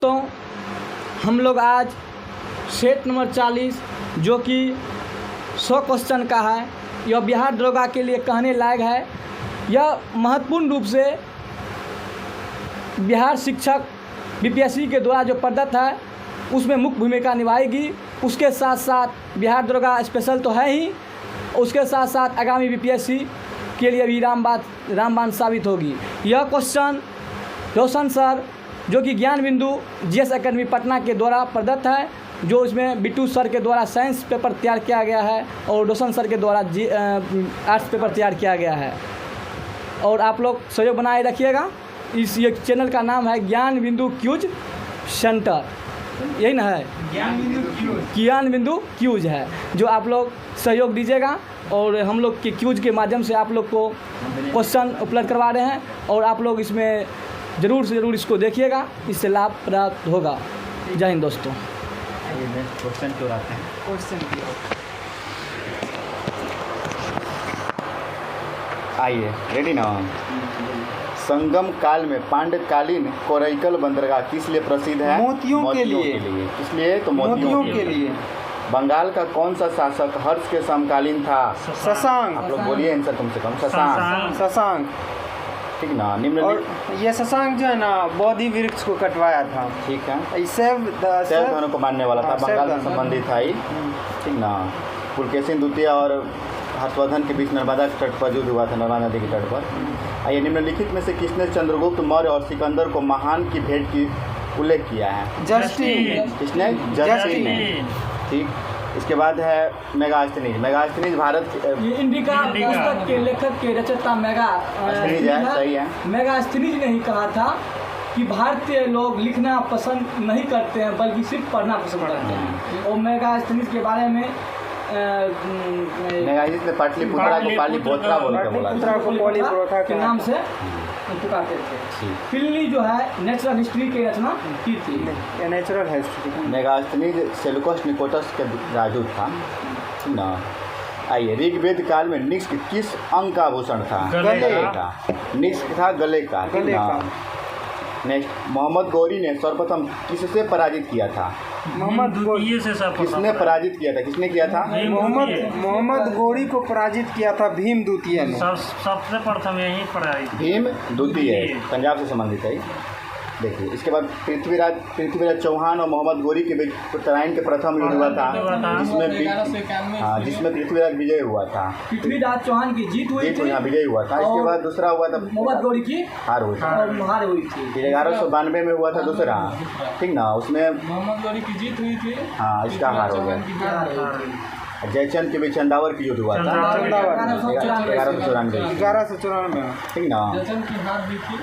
तो हम लोग आज सेट नंबर 40 जो कि 100 क्वेश्चन का है, यह बिहार दरोगा के लिए कहने लायक है। यह महत्वपूर्ण रूप से बिहार शिक्षक बीपीएससी के द्वारा जो पद्धत है उसमें मुख्य भूमिका निभाएगी। उसके साथ साथ बिहार दरोगा स्पेशल तो है ही, उसके साथ साथ आगामी बीपीएससी के लिए भी रामबाण साबित होगी। यह क्वेश्चन रोशन सर जो कि ज्ञान बिंदु जीएस एकेडमी पटना के द्वारा प्रदत्त है, जो इसमें बिट्टू सर के द्वारा साइंस पेपर तैयार किया गया है और रोशन सर के द्वारा आर्ट्स पेपर तैयार किया गया है। और आप लोग सहयोग बनाए रखिएगा। ये चैनल का नाम है ज्ञान बिंदु क्यूज सेंटर, यही ना है, ज्ञान बिंदु क्यूज है, जो आप लोग सहयोग दीजिएगा। और हम लोग के क्यूज के माध्यम से आप लोग को क्वेश्चन उपलब्ध करवा रहे हैं और आप लोग इसमें ज़रूर से ज़रूर इसको देखिएगा, इससे लाभ प्राप्त होगा। जय हिंद दोस्तों। क्वेश्चन क्यों आते हैं? आइए, रेडी ना। संगम काल में पांडकालीन कोरैकल बंदरगाह किस लिए प्रसिद्ध है? मोतियों के लिए। किस लिए? तो मोतियों के लिए। बंगाल का कौन सा शासक हर्ष के समकालीन था? शशांक। आप लोग बोलिए इनसे कम से कम। शशांक, ठीक ना। निम्न और ये शशांक जो है ना बोधि वृक्ष को कटवाया था। ठीक है। शैव धर्म को मानने वाला था, बंगाल से संबंधित था ही, ठीक ना। पुलकेशिन द्वितीय और हर्षवर्धन के बीच नर्मदा के तट पर युद्ध हुआ था, नर्मदा नदी के तट पर। आइए, निम्नलिखित में से किसने चंद्रगुप्त मौर्य और सिकंदर को महान की भेंट की उल्लेख किया है? जस्टिन। किसने? जस्टिन ने। ठीक। इसके बाद है मेगास्थनीज। मेगास्थनीज भारत ये इंडिका पुस्तक के लेखक के रचयिता मेगास्थनीज है, सही है। मेगास्थनीज ने ही कहा था कि भारतीय लोग लिखना पसंद नहीं करते हैं बल्कि सिर्फ पढ़ना पसंद करते हैं। और मेगास्थनीज के बारे में मेगास्थनीज ने पाटलिपुत्रा को पालीपोत्रा बोल के बोला के नाम से पुकारते थे। पिल्ली जो है नेचुरल हिस्ट्री की रचना की थी। Natural history. Megasthenes Seleucus Nicator के राजदूत था ना। आइए, ऋग्वेद काल में निष्क किस अंग का आभूषण था? गले का। निष्क था गले का। नेक्स्ट, मोहम्मद गौरी ने सर्वप्रथम किससे पराजित किया था? मोहम्मद गौरी से किसने पराजित किया था? किसने किया था? मोहम्मद गौरी को पराजित किया था भीम द्वितीय ने। सबसे प्रथम यही पराजित। भीम द्वितीय पंजाब से संबंधित है। देखिए, इसके बाद पृथ्वीराज चौहान और मोहम्मद गौरी के बीच उत्तरायण के प्रथम युद्ध हुआ था, जिसमें पृथ्वीराज विजय हुआ था। पृथ्वीराज चौहान की जीत हुई थी, विजय हुआ था। इसके बाद दूसरा हुआ था मोहम्मद गौरी की हार हुई थी। 1192 में हुआ था दूसरा, ठीक ना। उसमें मोहम्मद गौरी की जीत हुई थी, हाँ, इसका हार हो गया। जयचंद के बीच चंदावर की युद्ध हुआ था 1194, जयचंद ठीक ना। की हार भी थी।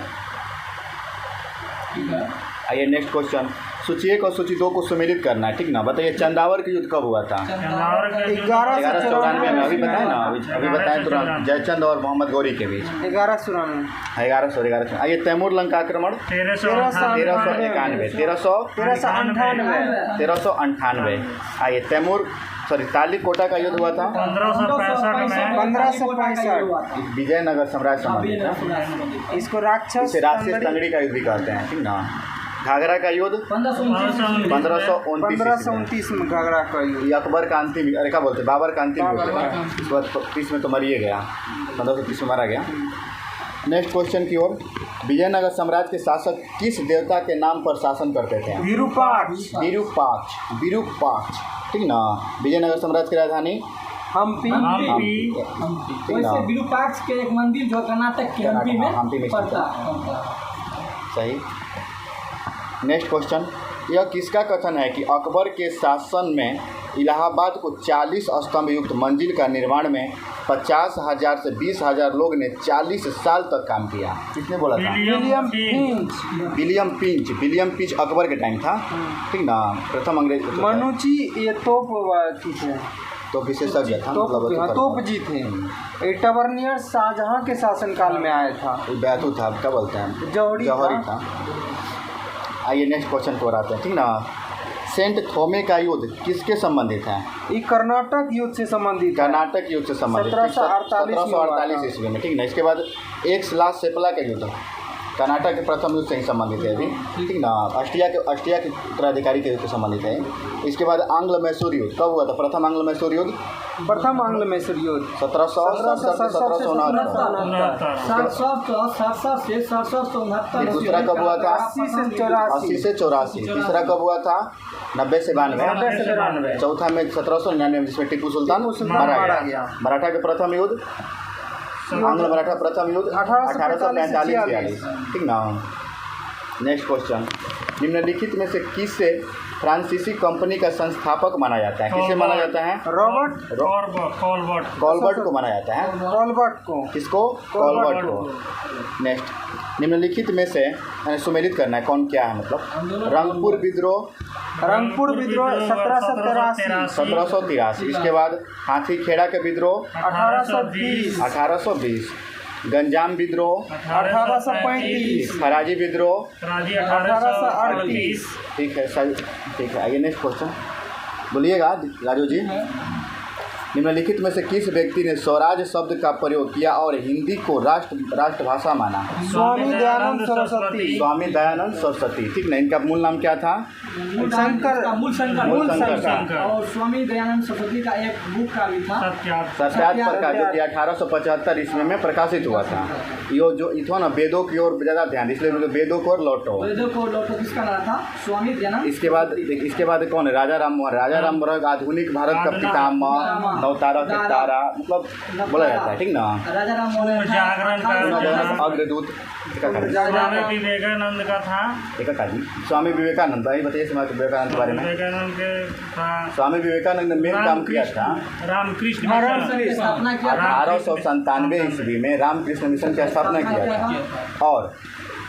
आइए, नेक्स्ट क्वेश्चन। सूची 1 और सूची 2 को सम्मिलित करना है, ठीक ना। बताइए, चंदावर की युद्ध कब हुआ था? 1194 में। अभी बताए ना, अभी बताएं तुरंत। जयचंद और मोहम्मद गौरी के बीच 1194। आइए, तैमूर लंका आक्रमण 1398। आइए, तालीकोटा का युद्ध हुआ था 1565 विजयनगर साम्राज्य संबंधित था। इसको राक्षस तंगड़ी का युद्ध भी कहते हैं, ठीक ना। घाघरा का युद्ध 1529 में घाघरा का युद्ध। ये अकबर का अंतिम, अरे क्या बोलते, बाबर का अंतिम युद्ध था। इसके बाद 30 में तो मरिए गया, 1530 में मारा गया। नेक्स्ट क्वेश्चन की ओर। विजयनगर साम्राज्य के शासक किस देवता के नाम पर शासन करते थे? विरूपाक्ष, ठीक ना। विजयनगर साम्राज्य की राजधानी हम्पी। वैसे विरूपाक्ष के एक मंदिर जो कर्नाटक के हम्पी में पड़ता है। सही। Next question. यह किसका कथन है कि अकबर के शासन में इलाहाबाद को 40 स्तंभ युक्त मंजिल का निर्माण में 50,000 से 20,000 लोग ने 40 साल तक काम किया? किसने बोला था? विलियम पिंच अकबर के टाइम था, ठीक ना। प्रथम अंग्रेज मनुची ये तो विशेषज्ञ था, तोप जी थे। टबर्नियर शाहजहां के शासनकाल में आया था। बैतू था, क्या बोलते हैं, जौहरी था। आइए, नेक्स्ट क्वेश्चन को आते हैं, ठीक ना। सेंट थोमे का युद्ध किसके संबंधित है? ये कर्नाटक युद्ध से संबंधित। 1748 ईस्वी में, ठीक ना। इसके बाद एक लाख सेपला का युद्ध कर्नाटक के प्रथम युद्ध से ही संबंधित है अभी, ठीक ना। अस्ट्रिया के उत्तराधिकारी के युद्ध से संबंधित है। इसके बाद आंग्ल मैसूर युद्ध कब हुआ था? प्रथम आंग्ल मैसूर युद्ध प्रथम आंग्ल मैसूर युद्ध 1767 से 1769। दूसरा कब हुआ था? 80 से 84। तीसरा कब हुआ था? 90 से 92। चौथा में 1799 जिसमें टिप्पू सुल्तान मारा गया। मराठा के प्रथम युद्ध, आंग्ल मराठा प्रथम युद्ध 1845-46, ठीक ना। नेक्स्ट क्वेश्चन, निम्नलिखित में से किसे फ्रांसीसी कंपनी का संस्थापक माना जाता है? किसे माना जाता है? कॉलबर्ट को माना जाता है। कॉलबर्ट को। किसको? कॉलबर्ट को। नेक्स्ट, निम्नलिखित में से सुमेलित करना है कौन क्या है, मतलब रंगपुर विद्रोह 1783। इसके बाद हाथीखेड़ा के विद्रोह 1820। गंजाम विद्रोह 1835। फराजी विद्रोह 1838। ठीक है सही, ठीक है। आइए नेक्स्ट क्वेश्चन बोलिएगा राजू जी। निम्नलिखित में से किस व्यक्ति ने स्वराज शब्द का प्रयोग किया और हिंदी को राष्ट्रभाषा माना? स्वामी दयानंद सरस्वती। स्वामी दयानंद सरस्वती, ठीक ना। इनका मूल नाम क्या था? मूल शंकर। और स्वामी दयानंद सरस्वती का एक बुक का भी था सत्यार्थ प्रकाश, जो कि 1875 ईस्वी में प्रकाशित हुआ था। यो जो इथो ना वेदों की ओर ज़्यादा ध्यान, इसलिए वेदों को लौटो। किसका नाम था? स्वामी दयानंद। इसके बाद कौन है? राजा राम मोहन आधुनिक भारत का पितामह, नवतारा के तारा, मतलब बोला जाता है, ठीक ना। राजा राम मोहन जागरण का अग्रदूत स्वामी विवेकानंद का था। जी स्वामी विवेकानंद, भाई बताइए स्वामी विवेकानंद के बारे में। विवेकानंद के था। स्वामी विवेकानंद ने मेन काम किया था रामकृष्ण 1897 ईस्वी में रामकृष्ण मिशन की स्थापना किया था और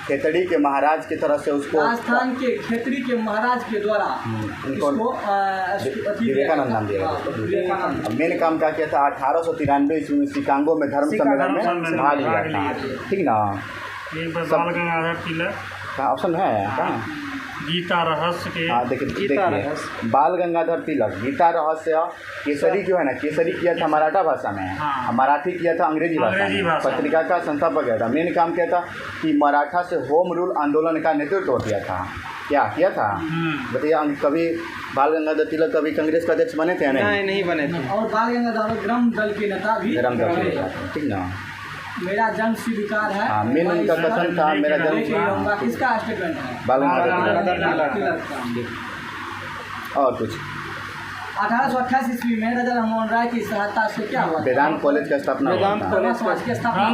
खेतड़ी के महाराज की तरफ से उसको राजस्थान के खेतड़ी के महाराज के द्वारा उनको विवेकानंद नाम दिया गया। मेन काम क्या किया था? 1893 ईस्वी में शिकागो में धर्म सम्मेलन में भाग लिया था, ठीक ना। बाल गंगाधर तिलक का ऑप्शन है कहाँ? गीता रहस्य के। हाँ देखिए बाल गंगाधर तिलक, गीता रहस्य, केसरी जो है ना, केसरी किया था मराठा भाषा में, हाँ। मराठी किया था अंग्रेजी भाषा में। पत्रिका का संस्थापक किया था। मेन काम क्या था कि मराठा से होम रूल आंदोलन का नेतृत्व किया था। क्या किया था बताइए? कभी बाल गंगाधर तिलक कभी कांग्रेस का अध्यक्ष बने थे? नहीं बने थे। और बाल गंगाधर ग्राम दल के नेता भी, ठीक ना। मेरा जन्म स्वीकार है। हाँ, मेन उनका कथन था मेरा जन्म। किसका स्टेटमेंट है? बाल गंगाधर तिलक। और कुछ 1828 ईस्वी में राजा राममोहन राय की सहायता से क्या हुआ? वेदांत कॉलेज का स्थापना हुआ था। ब्रह्म समाज की स्थापना।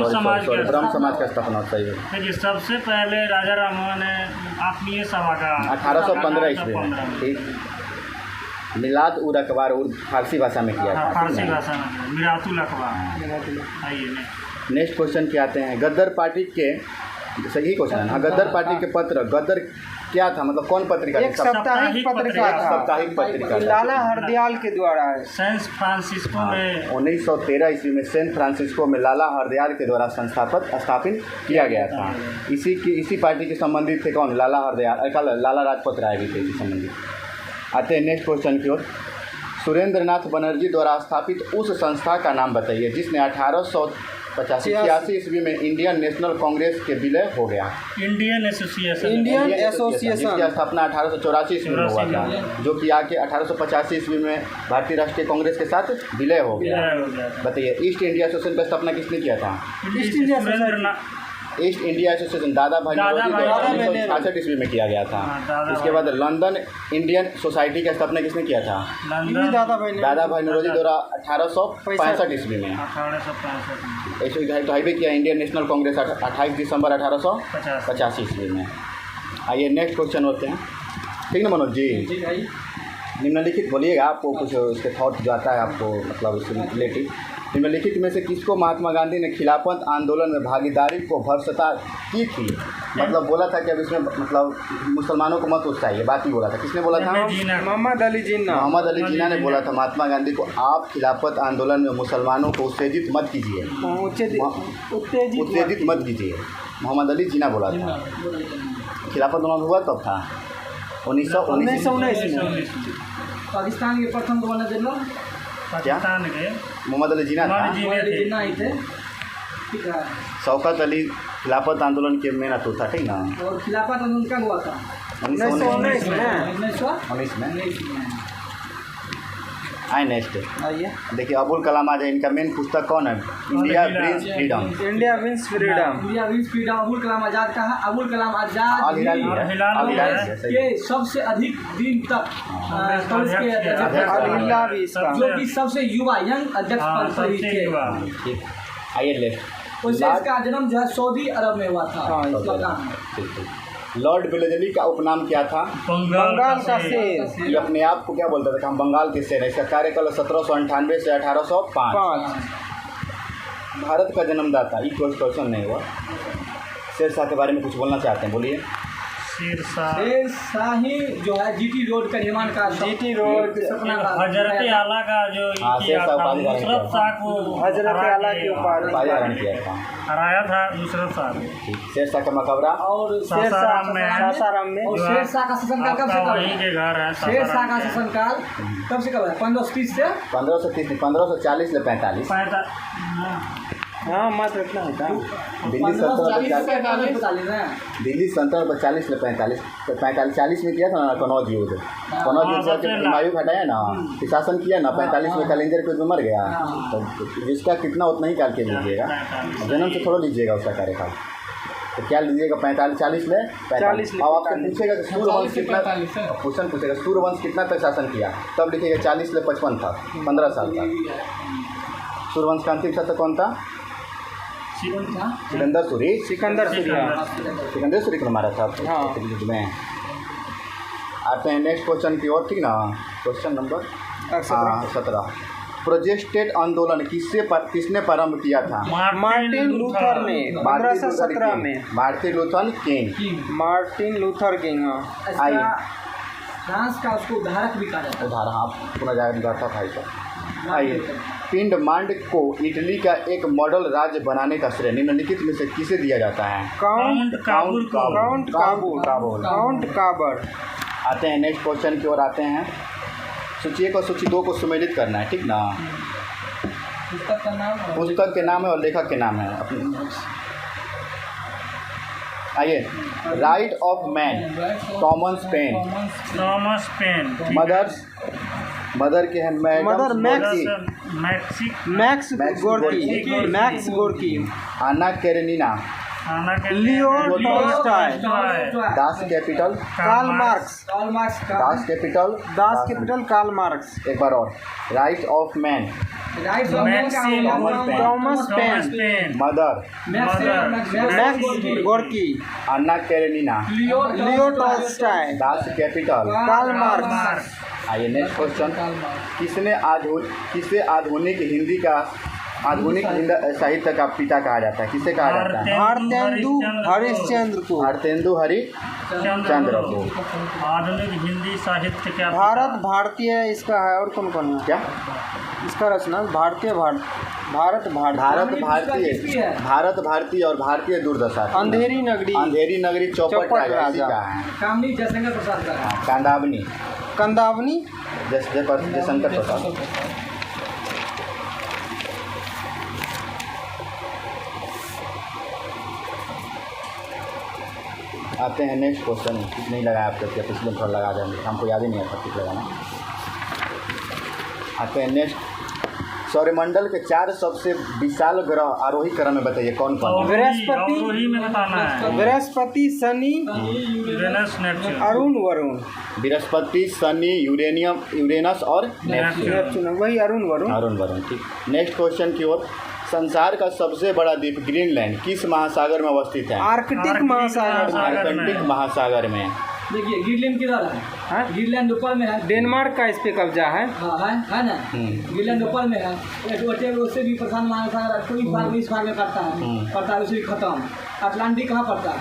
ब्रह्म समाज का स्थापना सही है। देखिए सबसे पहले राजा राममोहन ने आत्मीय सभा का 1815 ईस्वी में, ठीक। मिलाद उर अखबार फारसी भाषा में किया था। फारसी भाषा में मिरातुल अखबार। आइए नेक्स्ट क्वेश्चन के आते हैं। गद्दर पार्टी के, सही क्वेश्चन है। हाँ, गद्दर पार्टी के पत्र गद्दर क्या था, मतलब कौन पत्रिका? एक साप्ताहिक पत्रिका था। साप्ताहिक पत्रिका लाला हरदयाल के द्वारा सैन फ्रांसिस्को में 1913 ईस्वी में सैन फ्रांसिस्को में लाला हरदयाल के द्वारा स्थापित किया गया था। इसी पार्टी के संबंधित थे कौन? लाला हरदयाल, लाला लाजपत राय भी थे इसी संबंधित। आते हैं नेक्स्ट क्वेश्चन की ओर। सुरेंद्रनाथ बनर्जी द्वारा स्थापित उस संस्था का नाम बताइए जिसने 1885 ईस्वी में इंडियन नेशनल कांग्रेस के विलय हो गया। इंडियन एसोसिएशन जिसकी स्थापना 1884 ईस्वी में हुआ था, जो कि आके 1885 ईस्वी में भारतीय राष्ट्रीय कांग्रेस के साथ विलय हो गया। बताइए ईस्ट इंडिया एसोसिएशन का स्थापना किसने किया था? ईस्ट इंडिया एसोसिएशन दादा भाई नौरोजी 1966 ईस्वी में किया गया था। इसके बाद लंदन इंडियन सोसाइटी की स्थापना किसने किया था? दादा भाई नौरोजी द्वारा 1865 ईस्वी में। 1865 हाईवे किया इंडियन नेशनल कांग्रेस 28 दिसंबर 1885 ईस्वी में। आइए नेक्स्ट क्वेश्चन होते हैं, ठीक ना मनोज जी? निम्नलिखित बोलिएगा, आपको कुछ इसके थॉट जो आता है आपको, मतलब इससे रिलेटिव। निम्नलिखित में से किसको महात्मा गांधी ने खिलाफत आंदोलन में भागीदारी को भर्सता की थी? मतलब बोला था कि अब इसमें मतलब मुसलमानों को मत उत्साहिए, बात ही बोला था। किसने बोला था? मोहम्मद अली जिन्ना ने बोला था महात्मा गांधी को, आप खिलाफत आंदोलन में मुसलमानों को उत्तेजित मत कीजिए, उत्तेजित मत कीजिए। मोहम्मद अली जिन्ना बोला था। खिलाफत आंदोलन हुआ तब था 1919 में। पाकिस्तान के प्रथम गवर्नर जनरल पाकिस्तान के मोहम्मद अली जिन्ना था। जिन्ना ही थे, ठीक है। शौकत अली खिलाफत आंदोलन के मेन अतुल था, ठीक ना? और खिलाफत आंदोलन कब हुआ था? 1919 1919 में। आए नेक्स्ट आइए। देखिए अबुल कलाम आज इनका मेन पुस्तक कौन है? India wins freedom. India wins freedom. India wins freedom. Abul Kalam Azad का है। अबुल कलाम आज़ाद अल हिलाल भी है। अल हिलाल भी है, सही है। के सबसे अधिक दिन तक कांग्रेस के अध्यक्ष अल हिलाल भी इसका। जो कि सबसे युवा यंग अध्यक्ष पद पर ही थे। ठीक, आइए लेफ्ट। उससे इसका जन्म जो है सऊदी अरब में हुआ था। ठीक। लॉर्ड वेलेस्ली का उपनाम क्या था? बंगाल का शेर। ये अपने आप को क्या बोलता था कि हम बंगाल के शेर हैं। इसका कार्यकाल 1798 से 1805। भारत का जन्मदाता, ये कोई क्वेश्चन नहीं हुआ। शेरशाह के बारे में कुछ बोलना चाहते हैं, बोलिए। शेरशाही जो है जीटी रोड का निर्माण का जीटी रोड सपना का हजरत आला का जो हाँ, किया शेरशाह था, उपाधि नुसरत शाह को हजरत आला के ऊपर पालन किया था। हराया था नुसरत शाह ने। ठीक, शेरशाह का मकबरा और सासाराम में है। सासाराम में। और शेरशाह का शासनकाल कब से आपका कब वहीं है? के घर है शेरशाह का शासनकाल कब से कब है? 1530 से 1540 से 45। हाँ मात्र इतना होता। दिल्ली सल्तनत 45 है। दिल्ली सल्तनत 40 से 45। तो 45 में किया था ना कनौज युद्ध। कनौज युद्ध से हुमायूं हटाया ना, फिर शासन किया ना। 45 में कलिंजर के युद्ध में मर गया। तो जिसका कितना उतना ही काल के लीजिएगा, जन्म से थोड़ा लीजिएगा उसका कार्यकाल। तो क्या लीजिएगा? 45 में 45। अब आपसे पूछेगा कि सूर्यवंश कितना, क्वेश्चन पूछेगा सूर्यवंश कितना तक शासन किया, तब लिखिएगा 40 से 55 था, 15 साल था। सूर्यवंश का अंतिम शासक कौन था? सिकंदर सूरी। सिकंदर सिकंदर सूरी को मारा था युद्ध में। आते हैं नेक्स्ट क्वेश्चन की ओर, ठीक ना? Question number 17। प्रोटेस्टेंट आंदोलन किसने प्रारंभ किया था? मार्टिन लूथर ने 1517 में। Martin Luther king. Martin Luther king. आइए, फ्रांस का उसको उद्धारक भी कहा जाता है। उदाहरण आप पुनः जाता भाई साहब। आइए, पिंडमांड को इटली का एक मॉडल राज्य बनाने का श्रेय निम्नलिखित में से किसे दिया जाता है? काउंट काबुल। आते हैं नेक्स्ट क्वेश्चन की ओर आते हैं। सूची 1 और सूची 2 को सुमेलित करना है, ठीक ना? पुस्तक के नाम है और लेखक के नाम है अपने। आइए, Right of Man Thomas Paine. Mother के हैं Mother Max Gorky. Anna Karenina. Leo Tolstoy. Das Kapital Karl Marx. Das Kapital Karl Marx. एक बार और, Right of Man Thomas Paine. Mother Max Gorky. Anna Karenina. Leo Tolstoy. Das Kapital Karl Marx. आइए next question. किसे आधुनिक हिंदी का आधुनिक साहित्य का पिता कहा जाता है? किसे कहा जाता है? भारतेंदु हरिश्चंद्र को। भारतेंदु हरिश्चंद्र को। आधुनिक हिंदी साहित्य क्या? भारतीय इसका है। और कौन कौन है? क्या इसका रचना? भारत भारतीय और भारतीय दुर्दशा। अंधेरी नगरी चौपट राजा का है। कामनी जयशंकर प्रसाद का है। कंदावनी जयशंकर प्रसाद। आते हैं नेक्स्ट क्वेश्चन। ठीक नहीं लगाया आप क्या? पिछले में थोड़ा लगा देंगे, हमको याद ही नहीं आता ठीक लगाना। आते हैं नेक्स्ट। सौरमंडल के 4 सबसे विशाल ग्रह आरोही क्रम में बताइए कौन कौन? बृहस्पति, शनि, अरुण, वरुण। बृहस्पति, शनि, यूरेनस और नेपच्यून। वही अरुण वरुण। ठीक। नेक्स्ट क्वेश्चन की ओर। संसार का सबसे बड़ा द्वीप ग्रीनलैंड किस महासागर में अवस्थित है? आर्कटिक महासागर में। देखिए ग्रीनलैंड किधर है? ग्रीनलैंड ऊपर में है। डेनमार्क का इस पे कब्जा है। है ना? ग्रीनलैंड ऊपर में है। उससे भी प्रशांत महासागर कोई भाग में इस भाग में पड़ता है उससे भी खत्म। अटलांटिक कहाँ पड़ता है?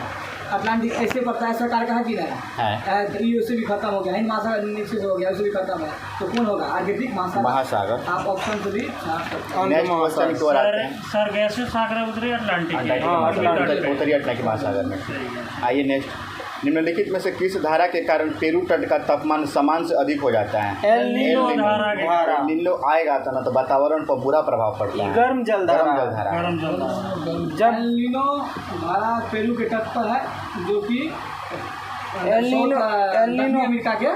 अटलांटिक ऐसे पड़ता है। सरकार कहा कि नहीं ये उससे भी खत्म हो गया। हिंद महासागर नीचे से हो गया, उससे भी खत्म है। तो कौन होगा? आर्कटिक महासागर। आप ऑप्शन से भी नेक्स्ट क्वेश्चन की ओर आते हैं। सरगेशियस सागर उत्तरी अटलांटिक उत्तरी अटलांटिक महासागर में। आइए नेक्स्ट। निम्नलिखित में से किस धारा के कारण पेरू तट का तापमान सामान्य से अधिक हो जाता है? एल नीनो धारा। एल नीनो आएगा तो ना तो वातावरण पर बुरा प्रभाव पड़ता है। गर्म जल गर्म धारा। जल धारा। गर्म जल जब एल नीनो धारा पेरू के तट पर है, जो कि एल नीनो दक्षिण अमेरिका के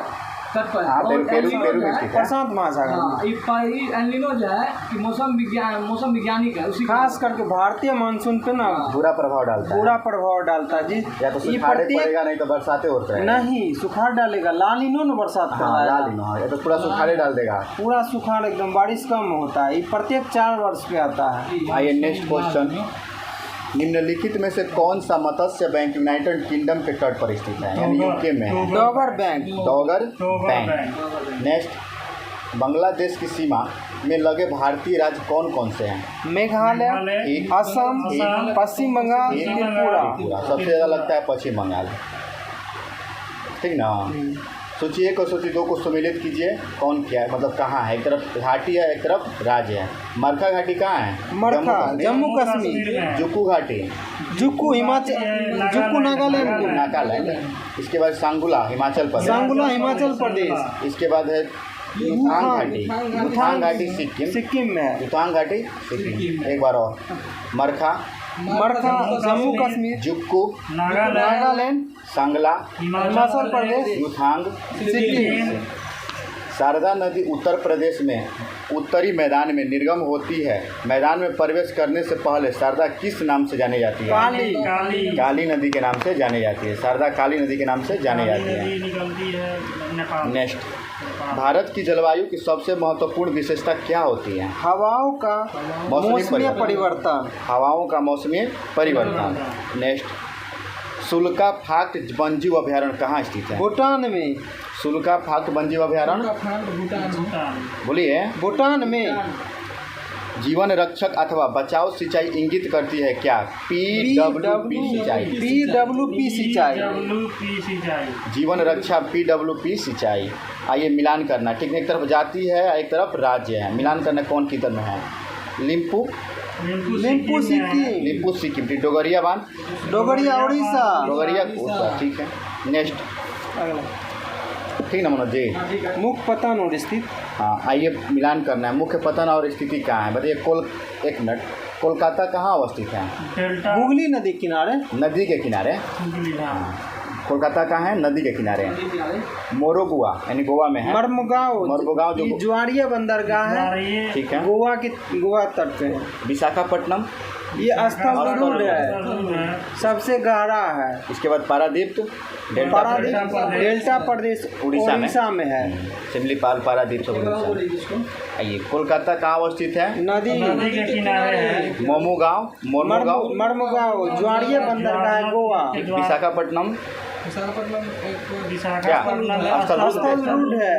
तट पर है। हाँ, और पेरू एल नीनो पेरू जो में है, स्थित है। प्रशांत महासागर में। हाँ, ये एल नीनो जो है कि मौसम वैज्ञानिक है, उसी खास करके भारतीय मानसून पे ना बुरा प्रभाव डालता है। बुरा प्रभाव डालता है जी। या तो ये सुखाड़े प्रत्येक पड़ेगा नहीं तो बरसातें होते रहेगा। नहीं सुखाड़ डालेगा, लालिनो ने बरसात हाँ करवाएगा। लाल हाँ, ये तो पूरा सुखाड़े डाल देगा। पूरा सुखाड़ एकदम बारिश कम होता है। ये प्रत्येक 4 वर्ष पे आता है। आइए नेक्स्ट क्वेश्चन। निम्नलिखित में से कौन सा मत्स्य बैंक यूनाइटेड किंगडम के तट पर स्थित है, यानी यूके में है? डॉगर bank. डॉगर डॉगर bank. Bank. Next, Bangladesh की सीमा में लगे भारतीय राज्य कौन कौन से हैं? मेघालय, एक, असम, असम, पश्चिम बंगाल, एक, त्रिपुरा। पूरा सबसे ज़्यादा लगता है पश्चिम बंगाल, ठीक ना? सोचिए 1 और सोचिए 2 को सम्मिलित कीजिए, कौन क्या है, मतलब कहाँ है? एक तरफ घाटी है, एक तरफ राज्य है। मरखा घाटी कहाँ है? मरखा जम्मू कश्मीर, में। जुक्कू घाटी, जुक्कू हिमाचल, जुक्कू नागालैंड, नागालैंड। इसके बाद सांगुला हिमाचल प्रदेश, सांगुला हिमाचल प्रदेश, इसके बाद है युथांग घाटी, युथांग घाटी सिक्किम, सिक्किम में है। युथांग घाटी सिक्किम। एक बार और, मरखा, मरखा जम्मू कश्मीर, जुक्कू नागालैंड, सांगला हिमाचल प्रदेश, युथांग सिक्किम। शारदा नदी उत्तर प्रदेश में उत्तरी मैदान में निर्गम होती है। मैदान में प्रवेश करने से पहले शारदा किस नाम से जानी जाती है? काली, काली नदी के नाम से जानी जाती है। शारदा काली नदी के नाम से जानी जाती है। नदी निकलती है नेपाल। नेक्स्ट, भारत की जलवायु की सबसे महत्वपूर्ण विशेषता क्या होती है? हवाओं का मौसमी परिवर्तन। हवाओं का मौसमी परिवर्तन। नेक्स्ट, सुलका फाक्ट वन्यजीव अभयारण्य कहाँ स्थित है? भूटान में। सुलका फाक्ट वन्यजीव अभयारण्य भूटान। बोलिए। भूटान में। जीवन रक्षक अथवा बचाव सिंचाई इंगित करती है क्या? PWP सिंचाई। PWP सिंचाई। WP सिंचाई। जीवन रक्षा PWP सिंचाई। आइए मिलान करना, ठीक है? एक तरफ जाति है, एक तरफ राज्य है। मिलान करना कौन किधर में है? लिम्पू लिम्पू सिक्किम, लिम्पू सिक्किम, डोगरिया बांध, डोगरिया उड़ीसा। डोगरिया उड़ीसा, ठीक है। नेक्स्ट, ठीक ना मनोज जी? मुख्य पतन और स्थित। हाँ, आइए मिलान करना है। मुख्य पतन और स्थिति कहाँ है बताइए? एक मिनट, कोलकाता कहाँ अवस्थित है? डेल्टा हुगली नदी किनारे। नदी के किनारे। हुगली, हाँ। कोलकाता कहाँ है? नदी के किनारे। मोरोगुआ यानी गोवा में है। मरमुगांव जो ज्वारिया बंदरगाह है, ठीक है, गोवा तट पे है। विशाखापट्टनम ये स्थल रोड है, सबसे गहरा है। इसके बाद पारादीप, डेल्टा प्रदेश उड़ीसा में है। सिमलीपाल, पारादीप सब उड़ीसा। आइए, कोलकाता कहाँ अवस्थित है? नदी के किनारे है। मरमुगांव, ज्वारिया बंदरगाह गोवा। विशाखापट्टनम विशाखापट्टनम स्थल रोड है।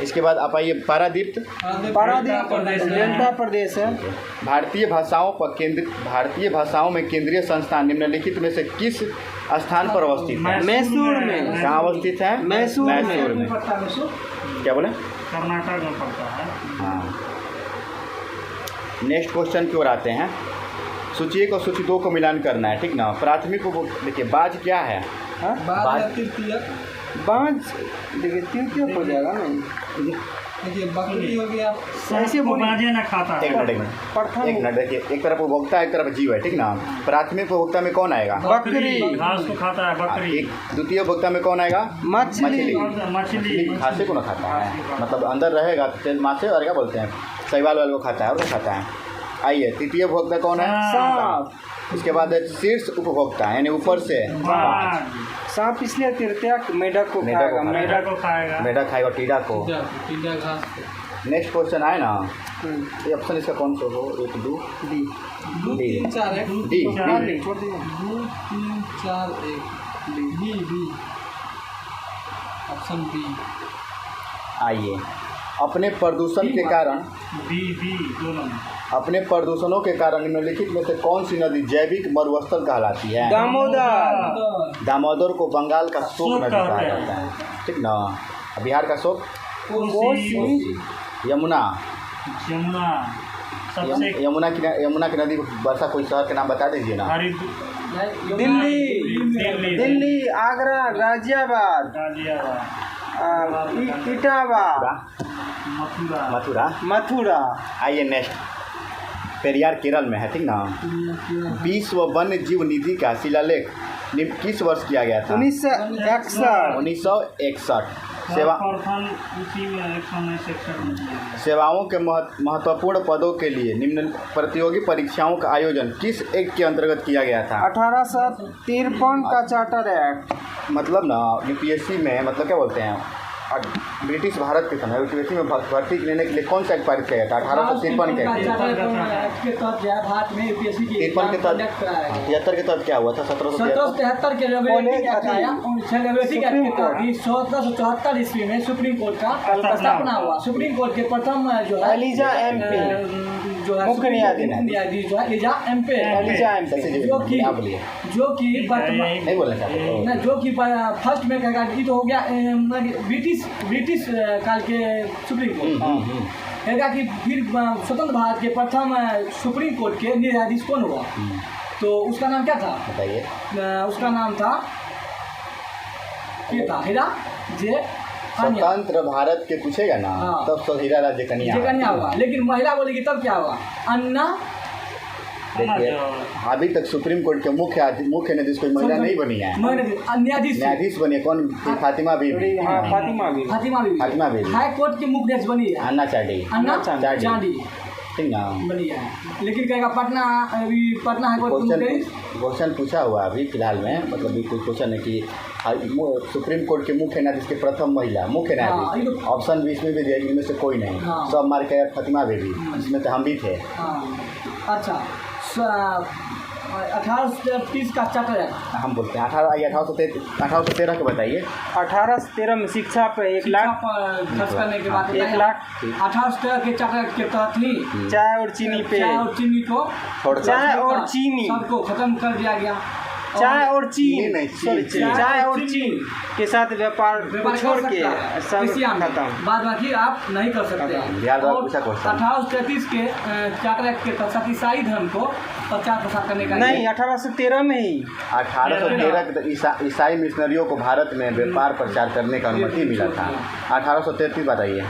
इसके बाद आप आइए पारादीप डेल्टा प्रदेश है। भारतीय भाषाओं में केंद्रीय संस्थान निम्नलिखित में से किस स्थान पर अवस्थित है? मैसूर में। कहाँ अवस्थित है? मैसूर में। क्या बोले? कर्नाटक में पड़ता है। हाँ। नेक्स्ट क्वेश्चन की ओर आते हैं। सूची 1 और सूची 2 को मिलान करना है, ठीक ना? प्राथमिक देखिए, बाज क्या है? बाज देखिए तृतीय हो जाएगा नहीं। देखिए बकरी हो गया, ऐसे बाजे ना खाता है। एक मिनट देखिए, एक तरफ उपभोक्ता एक तरफ जीव है, ठीक ना? प्राथमिक उपभोक्ता में कौन आएगा? बकरी। घास को खाता है बकरी। द्वितीय उपभोक्ता में कौन आएगा? मछली। मछली घासे को ना खाता है, मतलब अंदर रहेगा तो मासे और क्या बोलते हैं, शैवाल वाल को खाता है और क्या खाता है। आइए, तृतीय उपभोक्ता कौन है? सांप। इसके बाद है शीर्ष उपभोक्ता यानी ऊपर से सांप इसलिए तृतीय मेढक को खाएगा। मेढक खाएगा टीडा को। नेक्स्ट क्वेश्चन आए ना, ये ऑप्शन इसका कौन सा हो? 1 2 डी। 3 4 है। डी। 2 3 4 1 बी। Option B. आइए, अपने प्रदूषण के कारण दोनों अपने प्रदूषणों के कारण निम्नलिखित में से कौन सी नदी जैविक मरुस्थल कहलाती है? दामोदर को बंगाल का शोक नदी कहा जाता है, ठीक ना? बिहार का शोक यमुना सबसे यमुना की नदी वर्षा कोई शहर के नाम बता दीजिए ना। दिल्ली, आगरा, गाजियाबाद, इटावा, मथुरा। आइए नेक्स्ट, पेरियार केरल में है, ठीक ना। विश्व वन्य जीव निधि का शिलालेख किस वर्ष किया गया था? 1961। सेवाओं के महत्वपूर्ण पदों के लिए निम्न प्रतियोगी परीक्षाओं का आयोजन किस एक्ट के अंतर्गत किया गया था? 1853 का चार्टर एक्ट। मतलब ना यूपीएससी में, मतलब क्या बोलते हैं, ब्रिटिश भारत के समय यूपीएससी में भर्ती लेने के लिए कौन सा एक्ट पारित किया गया था? 1853 के तहत भारत में यूपीएससी की 53 के तहत 73 के तहत क्या हुआ था? 1773 के रेगुलेटिंग ईस्वी में सुप्रीम कोर्ट का स्थापना हुआ। सुप्रीम कोर्ट के प्रथम जो है एलिजा एमपी जो है मुख्य न्यायाधीश जो है एलिजा एमपे, जो कि नहीं बोलना चाहते जो कि फर्स्ट में कहेगा ये तो हो गया ब्रिटिश काल के सुप्रीम कोर्ट कहेगा कि फिर स्वतंत्र भारत के प्रथम सुप्रीम कोर्ट के न्यायाधीश कौन हुआ? तो उसका नाम क्या था? बताइए। उसका नाम था हीरा जे स्वतंत्र भारत के पूछेगा ना, तब तो हीरा राज्य कन्या हुआ। लेकिन महिला बोलेगी तब क्या हुआ? अन्ना। देखिए अभी तक सुप्रीम कोर्ट के मुख्य न्यायाधीश कोई महिला नहीं बनी है। न्यायाधीश बनी है कौन? फातिमा बीबी। फातिमा बीबी हाई कोर्ट की मुख्य न्यायाधीश बनी है अन्ना चाडी, ठीक ना, बनी है। लेकिन कहेगा पटना हाई कोर्ट क्वेश्चन पूछा हुआ अभी फिलहाल में, मतलब कोई क्वेश्चन है कि सुप्रीम कोर्ट के मुख्य न्यायाधीश के प्रथम महिला मुख्य न्यायाधीश, ऑप्शन 20 में भी दिया, इनमें से कोई नहीं, सब मार के फातिमा बीबी, इसमें तो हम भी थे। अच्छा 1830 का चार्टर है, हम बोलते हैं 1813 के बताइए। 1813 में शिक्षा पे 1 लाख खर्च करने के बाद 1 लाख 1813 के चार्टर के तहत ही चाय और चीनी पे को चाय और चीनी सबको खत्म कर दिया गया। चाय और चीनी के साथ व्यापार को छोड़ के सब खत्म, बाद बाकी आप नहीं कर सकते। 1833 के चार्टर एक्ट के तहत ईसाई धर्म को प्रचार प्रसार करने का नहीं 1813 में ही 1813 ईसाई मिशनरियों को भारत में व्यापार प्रचार करने का अनुमति मिला था। 1833 बताइए।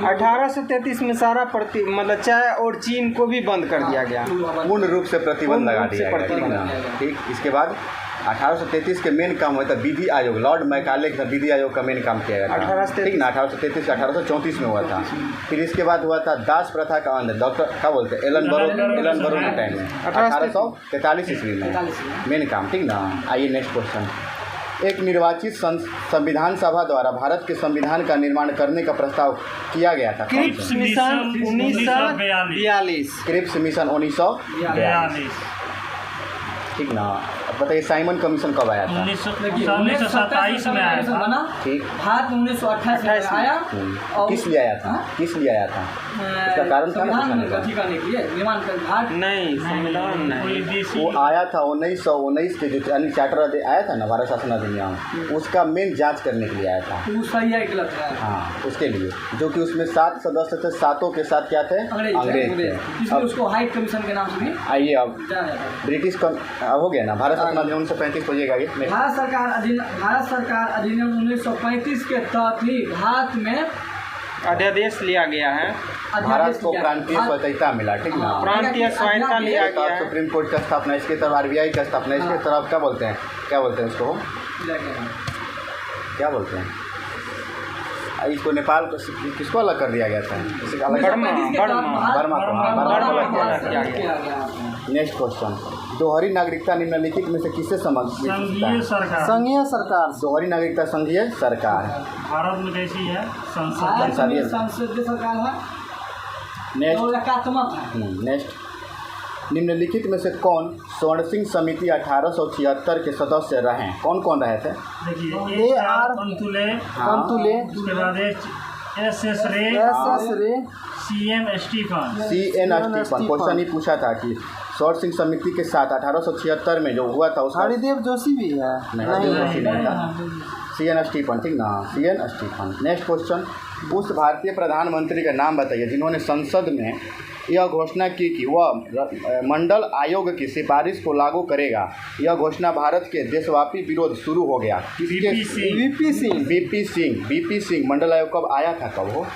1833 में सारा मतलब चाय और चीन को भी बंद कर दिया गया, पूर्ण रूप से प्रतिबंध लगा दिया गया। ठीक, इसके बाद 1833 के मेन काम हुआ था विधि आयोग, लॉर्ड मैकाले के विधि आयोग का मेन काम किया गया था, ठीक ना। 1833 से 1834 में हुआ था। फिर इसके बाद हुआ था दास प्रथा का अंत, डॉक्टर क्या बोलते हैं एलन बरो के टाइम में 1843 ईस्वी में मेन काम, ठीक ना। आइए नेक्स्ट क्वेश्चन। एक निर्वाचित संविधान सभा द्वारा भारत के संविधान का निर्माण करने का प्रस्ताव किया गया था। Cripps mission 1942। क्रिप्स मिशन 1942, ठीक ना। बताइए साइमन कमीशन कब आया था? 1927 में आया था। ठीक, भारत 1928 में आया। और किस लिए आया था? इसका कारण था नहीं, संविधान नहीं, वो आया था 1919 के जो चार्टर आया था ना, भारत शासन अधिनियम, उसका मेन जांच करने के लिए आया था। वो सही है गलत है? हाँ, उसके लिए, जो कि उसमें 7 सदस्य थे, 7 के साथ क्या थे? अंग्रेज थे। इसलिए उसको हाई कमीशन के नाम से भी आइए अब ब्रिटिश हो गया ना, भारत शासन अधिनियम 1935 हो जाएगा ये। भारत सरकार अधिनियम 1935 के तहत ही भारत में अध्यादेश लिया गया है। भारत को प्रांतीय स्वायत्तता मिला, ठीक ना। प्रांतीय स्वायत्तता लिया गया है। सुप्रीम कोर्ट का स्थापना, इसके तरफ RBI का स्थापना, इसके तरफ क्या बोलते हैं उसको, क्या बोलते हैं इसको, नेपाल को किसको अलग कर दिया गया था? Next question. दोहरी नागरिकता निम्नलिखित में से किससे संबंधित? संघीय सरकार। दोहरी नागरिकता संघीय सरकार। भारत में कैसी है? संसदीय सरकार है। नेक्स्ट, निम्नलिखित में से कौन स्वर्ण सिंह समिति 1876 के सदस्य रहे? कौन रहे थे? देखिए पंतुले, उसके बाद SS रे, CN स्टीफन। क्वेश्चन ही पूछा था कि स्वर्ण सिंह समिति के साथ 1876 में जो हुआ था उसका हरिदेव जोशी भी है? नहीं था। CN स्टीफन, ठीक ना, CN स्टीफन। Next question. उस भारतीय प्रधानमंत्री का नाम बताइए जिन्होंने संसद में यह घोषणा की कि वह मंडल आयोग की सिफारिश को लागू करेगा। यह घोषणा भारत के देशव्यापी विरोध शुरू हो गया। किसके? बीपी सिंह मंडल आयोग कब आया था? कब हो?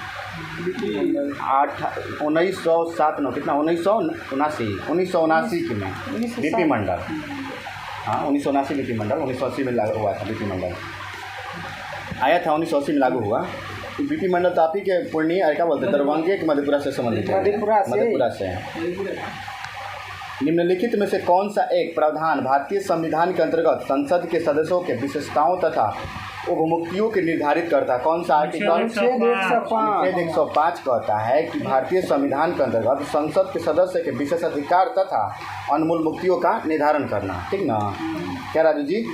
1907 में कितना 1979 की में बीपी मंडल, हाँ 1979 बीपी मंडल, 1980 में लागू हुआ था। बीपी मंडल आया था 1980 में लागू हुआ। बीपी मंडल तो आप ही के पूर्णिया क्या बोलते हैं, दरभंगे के मधेपुरा से संबंधित है। मधेपुरा से निम्नलिखित में से कौन सा एक प्रावधान भारतीय संविधान के अंतर्गत संसद के सदस्यों के विशेषताओं तथा उपमुक्तियों के निर्धारित करता है? कौन सा आर्टिकल? अनुच्छेद 105 कहता है कि भारतीय संविधान के अंतर्गत संसद के सदस्य के विशेष अधिकार तथा अनमोल मुक्तियों का निर्धारण करना। ठीक ना? क्या राजू जी?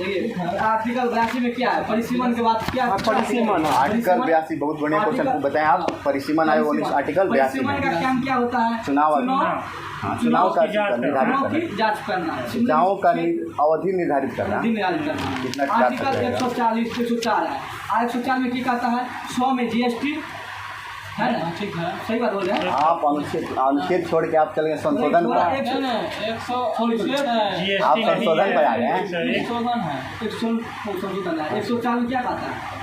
आर्टिकल 82 में क्या है? परिसीमन के बाद क्या? परिसीमन। आर्टिकल 82 बहुत बढ़िया क्वेश्चन बताएं आप। परिसीमन आयोग 19 आर्टिकल 82 परिसीमन का काम क्या होता है? चुनाव का जांच करना, चुनाव का अवधि निर्धारित करना। कितना आर्टिकल 140 104 है। 104 में क्या कहता है? 100 में जीएसटी है ना? ठीक है, सही बात बोल रहे हैं आप। अनुच्छेद छोड़ के आप चल गए संशोधन पर। आप संशोधन पर आ गए हैं। 104 में क्या कहता है?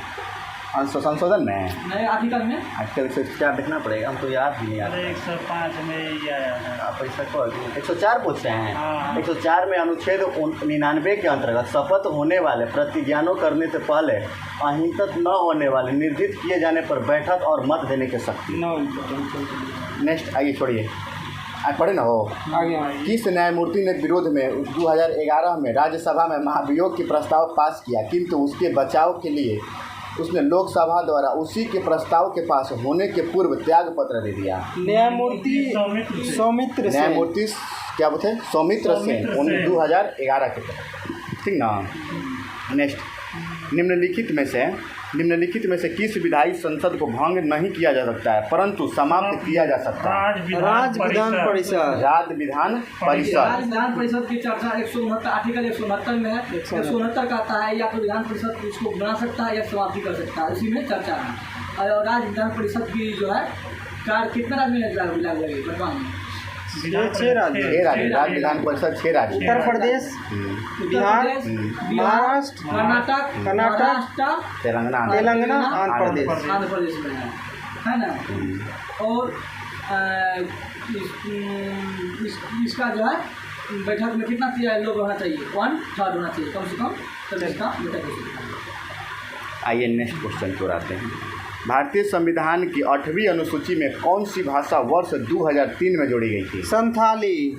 संशोधन में नए आर्टिकल में आर्टिकल 104 देखना पड़ेगा, हम तो याद भी नहीं आता। 105 में ही आया है। आप ऐसा कह 104 पूछते हैं। 104 में अनुच्छेद 99 के अंतर्गत शपथ होने वाले प्रतिज्ञानों करने से पहले अहिंसक न होने वाले निर्धारित किए जाने पर बैठक और मत देने की शक्ति। नेक्स्ट आइए, छोड़िए पढ़े ना हो। किस न्यायमूर्ति ने विरोध में 2011 में राज्यसभा में महाभियोग की प्रस्ताव पास किया, किंतु उसके बचाव के लिए उसने लोकसभा द्वारा उसी के प्रस्ताव के पास होने के पूर्व त्याग पत्र दे दिया? न्यायमूर्ति सौमित्र क्या बोलते? सौमित्र सेन 2011 के। ठीक ना? नेक्स्ट, निम्नलिखित में से किस विधायी संसद को भंग नहीं किया जा सकता है परंतु समाप्त किया जा सकता है? राज्य विधान परिषद। राज्य विधान परिषद की चर्चा 169 आर्टिकल 169 में है। 169 कहता है या तो विधान परिषद इसको बना सकता है या समाप्ति कर सकता है, उसी में चर्चा है। और राज्य विधान परिषद की जो है कार्य कितना राज्य में लागू है वर्तमान में? 6 राज्य। राज्य विधान परिषद 6 राज्य। उत्तर प्रदेश, बिहार, महाराष्ट्र, कर्नाटक, तेलंगाना, आंध्र प्रदेश में है ना? और इसका जो है बैठक में कितना लोग होना चाहिए? 1/3 होना चाहिए कम से कम, तब इसका बैठक हो सकता है। आइए नेक्स्ट क्वेश्चन पर आते हैं। भारतीय संविधान की 8वीं अनुसूची में कौन सी भाषा वर्ष 2003 में जोड़ी गई थी? संथाली,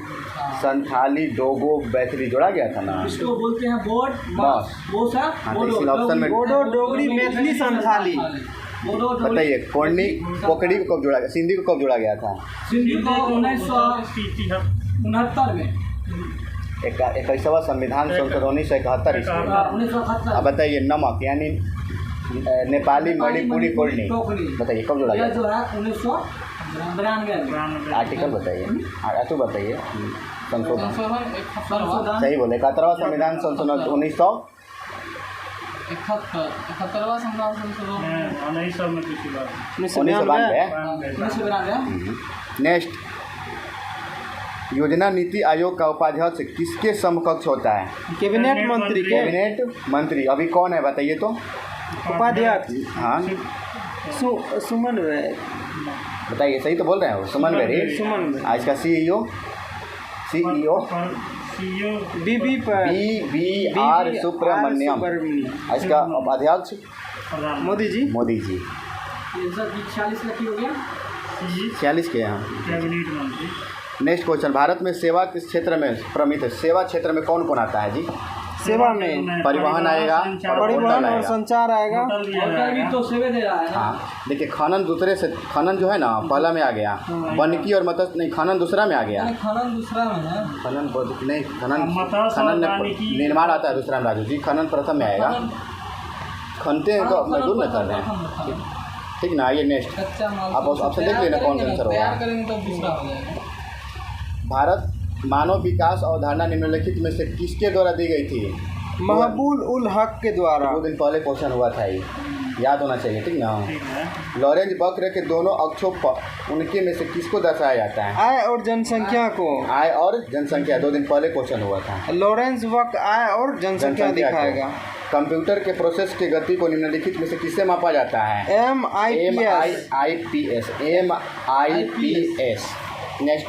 डोगो, बैथरी जोड़ा गया था ना? इसको बोलते हैं बोर्ड ऑप्शन में बोडो, डोगरी, मैथिली, संथाली। बताइए कोर्नी पोखड़ी को कब जोड़ा गया? सिंधी को कब जोड़ा गया था? सिंधी को 1969 में। 21वां संविधान संशोधन 1971 ईस्वी। अब बताइए नमक यानी नेपाली, मणिपुरी, कोर्नी बताइए कब जोड़ा गया? जो है 1992। आर्टिकल बताइए, तो बताइए संशोधन सही बोले। 71वां संविधान संशोधन 1971वां संविधान संशोधन 1992। नेक्स्ट, योजना नीति आयोग का उपाध्यक्ष किसके समकक्ष होता है? कैबिनेट मंत्री। अभी कौन है बताइए तो? उपाध्यक्ष। हाँ सुमन बेरी। बताइए, सही तो बोल रहे हो? सुमन बेरी। आज का सीईओ BBR सुब्रमण्यम। आज का अध्यक्ष मोदी जी। 46 के यहाँ कैबिनेट मंत्री। नेक्स्ट क्वेश्चन, भारत में सेवा किस क्षेत्र में प्रमित है? सेवा क्षेत्र में कौन कौन आता है जी? सेवा में परिवहन आएगा और संचार आएगा। तो सेवा दे रहा है ना। हाँ देखिए, खनन जो है ना पहला में आ गया, वानिकी और मत्स्य नहीं, खनन दूसरा में आ गया। खनन दूसरा में है। खनन निर्माण आता है दूसरा में राजू जी। खनन प्रथम में आएगा। खनते हैं तो मजदूर न कर रहे हैं। ठीक ना? ये नेक्स्ट आप ऑप्शन देख लेना कौन आंसर होगा। भारत मानव विकास अवधारणा निम्नलिखित में से किसके द्वारा दी गई थी? महबूब उल हक के द्वारा। 2 दिन पहले क्वेश्चन हुआ था ये। याद होना चाहिए, ठीक ना। ठीक है। लॉरेंज वक्र के दोनों अक्षों पर उनके में से किसको दर्शाया जाता है? आय और जनसंख्या को। आय और जनसंख्या 2 दिन पहले क्वेश्चन हुआ था। लॉरेंज वक्र आय और जनसंख्या को। दिखाएगा। कंप्यूटर के प्रोसेस की गति को निम्नलिखित में से किससे मापा जाता है? MIPS। नेक्स्ट,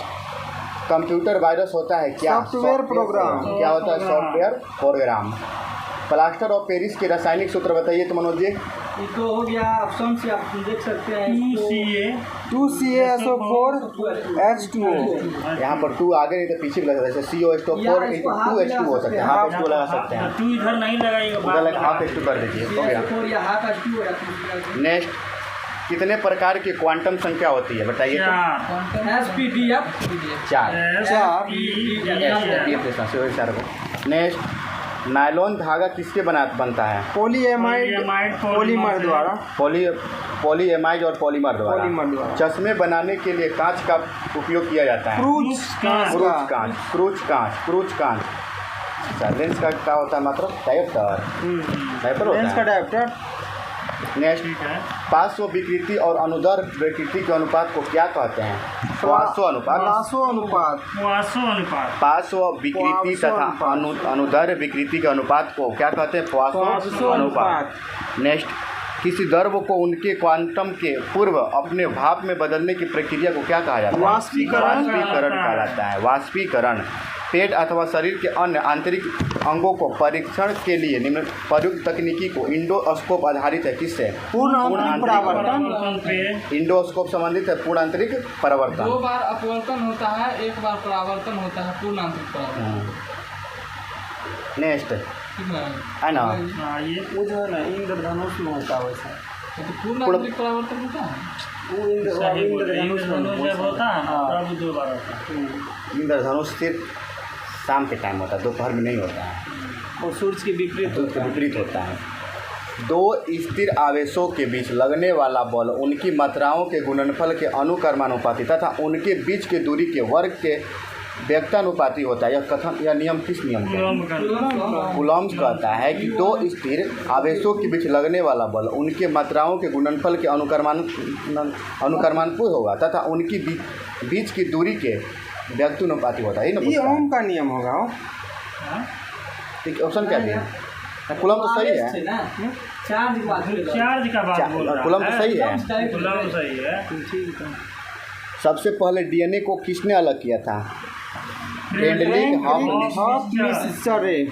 कंप्यूटर वायरस होता है क्या? Software program. क्या होता है? Software program. Plaster of Paris के रासायनिक सूत्र बताइए तो मनोज जी। ये तो हो गया ऑप्शन से, आप देख सकते हैं 2CaSO4H2O। यहाँ पर 2 आगे नहीं तो पीछे भी लगा, जैसे CO4 × 2H2 हो सकता है। हाफ H2 लगा सकते हैं। तू इधर नहीं लगाइएगा, उधर हाफ H2 कर दीजिए, हो गया। नेक्स्ट, कितने प्रकार की क्वांटम संख्या होती है बताइए तो? 4। नेक्स्ट, नायलॉन धागा किसके बनता है? पॉलीएमाइड पॉलीमर द्वारा। पॉलीएमाइड और पॉलीमर द्वारा। चश्मे बनाने के लिए कांच का उपयोग किया जाता है? क्रूज कांच। अच्छा, लेंस का क्या होता है? मतलब डायोप्टर लेंस का डायोप्टर। नेक्स्ट, पार्श्व विकृति और अनुदैर्घ्य विकृति के अनुपात को क्या कहते हैं? पार्श्व विकृति तथा अनुदैर्घ्य विकृति के अनुपात को क्या कहते हैं? पार्श्व अनुपात। नेक्स्ट, किसी द्रव्य को उनके क्वांटम के पूर्व अपने भाप में बदलने की प्रक्रिया को क्या कहा जाता है? वाष्पीकरण कहा जाता है। वाष्पीकरण। पेट अथवा शरीर के अन्य आंतरिक अंगों को परीक्षण के लिए निम्न प्रयुक्त तकनीकी को इंडोस्कोप आधारित है। किससे? पूर्ण आंतरिक परावर्तन। इंडोस्कोप संबंधित है पूर्ण आंतरिक परावर्तन। 2 बार अपवर्तन होता है, 1 बार परावर्तन होता है, पूर्ण आंतरिक परावर्तन। नेक्स्ट है ना, ये वो जो है ना इंद्रधनुष में होता है वैसा। पूर्ण आंतरिक परावर्तन होता है। वो इंद्रधनुष में जब होता है तब 2 बार होता है। इंद्रधनुष सिर्फ शाम के टाइम होता है, दोपहर में नहीं होता है। और सूर्य के विपरीत होता है। 2 स्थिर आवेशों के बीच लगने वाला बल उनकी मात्राओं के गुणनफल के अनुक्रमानुपाती तथा उनके बीच की दूरी के वर्ग के व्यक्तानुपाती होता है। यह नियम किस नियम का? कूलॉम्ब कहता है कि 2 स्थिर आवेशों के बीच लगने वाला बल उनके मात्राओं के गुणनफल के अनुक्रमानुपाती होगा तथा उनकी बीच की दूरी के व्यक्तानुपाती होता है। ये ओम का नियम होगा। ऑप्शन क्या दिया? कूलॉम्ब तो सही है। चार्ज का बात बोल रहा है। कूलॉम्ब तो सही है। कूलॉम्ब सही है। सबसे पहले डीएनए को किसने अलग किया था? Frederick Hoffmann.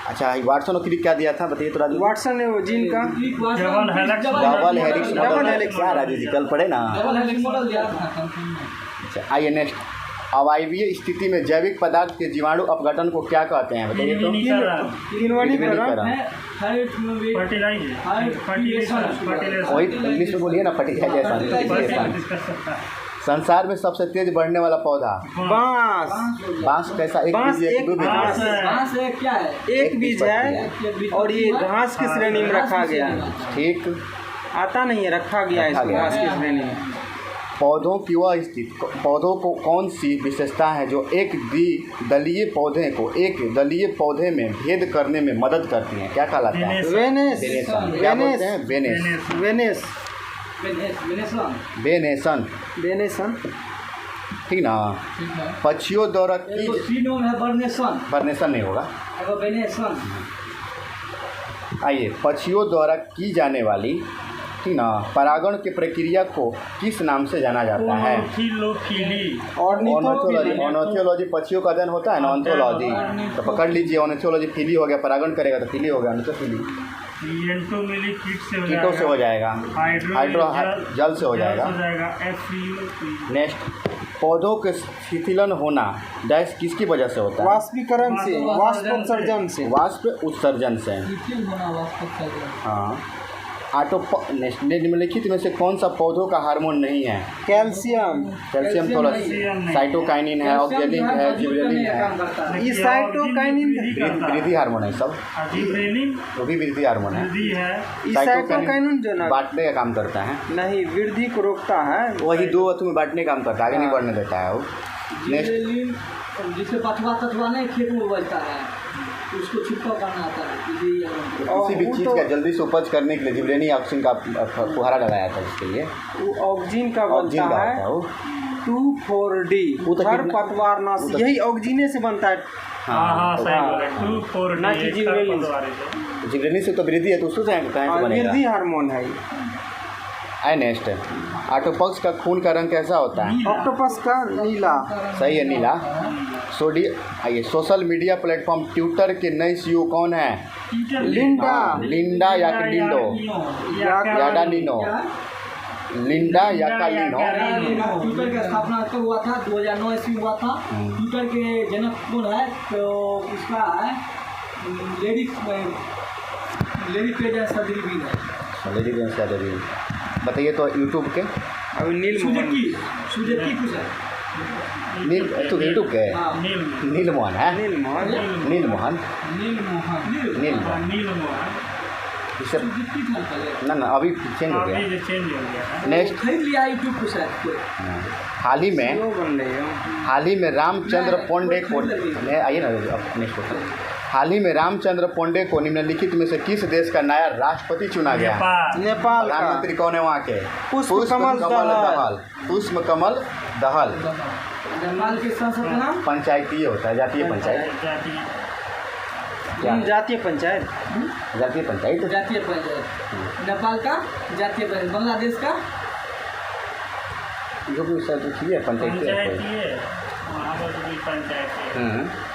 अच्छा, वाटसन और क्रिक क्या दिया था बताइए तो राजू। वाटसन ने वो जीन का डबल हेलिक्स मॉडल। क्या राजू जी कल पढ़े ना। अच्छा, आइए नेक्स्ट, अवायवीय स्थिति में जैविक पदार्थ के जीवाणु अपघटन को क्या कहते हैं बताइए तो? वही इंग्लिश में बोलिए ना, फर्टिलाइजेशन। संसार में सबसे तेज बढ़ने वाला पौधा? बांस। कैसा? एक बीज है, 2 बीज? बांस क्या है? एक बीज है और ये घास की श्रेणी में रखा गया है। ठीक, आता नहीं है, रखा गया है इसको घास की श्रेणी में। पौधों की वह स्थिति, पौधों को कौन सी विशेषता है जो एक द्विदलीय पौधे को एक दलीय पौधे में भेद करने में मदद करती है? क्या कहलाता है? वेनेसन। ठीक ना। पक्षियों द्वारा की बर्नेसन नहीं होगा। आइए, पक्षियों द्वारा की जाने वाली, ठीक ना, परागण की प्रक्रिया को किस नाम से जाना जाता है? ऑर्निथोलॉजी। पक्षियों का अध्ययन होता है ना, ऑर्निथोलॉजी। तो पकड़ लीजिए, ऑर्निथोलॉजी फिली हो गया, परागण करेगा तो फिली हो गया, ऑर्निथोफिली। कीटों से हो जाएगा, हाइड्रो जल से हो जाएगा। नेक्स्ट, पौधों के शिथिलन होना डैश किसकी वजह से होता है? वाष्पीकरण से, वाष्प उत्सर्जन से। हाँ। निम्नलिखित में से कौन सा पौधों का हार्मोन नहीं है? कैल्शियम थोड़ा साइटोकाइनिन है, ऑक्जेलिन है, जिबरेलिन है। ये साइटोकाइनिन वृद्धि हार्मोन है सब, वो भी वृद्धि हार्मोन है। साइटोकाइनिन जो ना बांटने का काम करता है, नहीं वृद्धि को रोकता है, वही 2 वस्तु में बांटने का काम करता है, आगे नहीं बढ़ने देता है वो। नेक्स्ट, जिससे पटवा नहीं खेत में बचता है। उसको छिड़काव करना आता है इसी किसी भी चीज़ का जल्दी से उपज करने के लिए जिब्रेनी ऑक्सीजन का फुहारा लगाया था इसके लिए। वो ऑक्सीजन का ऑक्सीजन बनता का है होता है वो। 2,4-D वो तो खर कितना- पतवारनाशी, यही ऑक्सीजन से बनता है। हाँ सही हाँ। बोले 2,4-D ना कि जिब्रेलिन। जिब्रेनी से तो वृद्धि है तो उससे कहाँ से बनेगा। वृद्धि हार्मोन है ये। आई नेक्स्ट ऑक्टोपस का खून का रंग कैसा होता है? ऑक्टोपस का नीला। सही है, नीला। आइए, सोशल मीडिया प्लेटफॉर्म ट्विटर के नए सीईओ कौन है? लिंडा। लिंडा या लिंडो? याडानिनो, लिंडा या कालिनो? ट्विटर का स्थापना कब हुआ था? 2009 ईस्वी हुआ था। ट्विटर के जनक कौन है? तो उसका है लेडी पेज एंड सर्जरी भी है। लेडी जेंट्स का जरिए बताइए तो यूट्यूब के अभी नीलमोहन। सुजुकी कुछ है। नील तो यूट्यूब के हाँ, नीलमोहन है। नीलमोहन। नीलमोहन नीलमोहन नीलमोहन इसे सुजुकी था पहले। ना अभी चेंज हो गया। अभी चेंज हो गया है। नेक्स्ट खरीद लिया यूट्यूब कुछ है। हाल ही में वो बन रही है। हाल ही में रामचंद्र पोंडे को आइए ना नेक्स्ट क्वेश्चन। हाल ही में रामचंद्र पोंडे को निम्नलिखित में से किस देश का नया राष्ट्रपति चुना गया? नेपाल। नेपाल का प्रधानमंत्री कौन है वहाँ के? पुष्पकमल दहल। पुष्पकमल दहल। नेपाल के संसद का नाम पंचायतीय होता है, जातीय पंचायत। जाति क्या? जातीय पंचायत। जातीय पंचायत। जातीय पंचायत। नेपाल का जातीय पंचायत। बांग्लादेश का जो भी सर है पंचायती पंचायती है, वहाँ पर भी पंचायत है।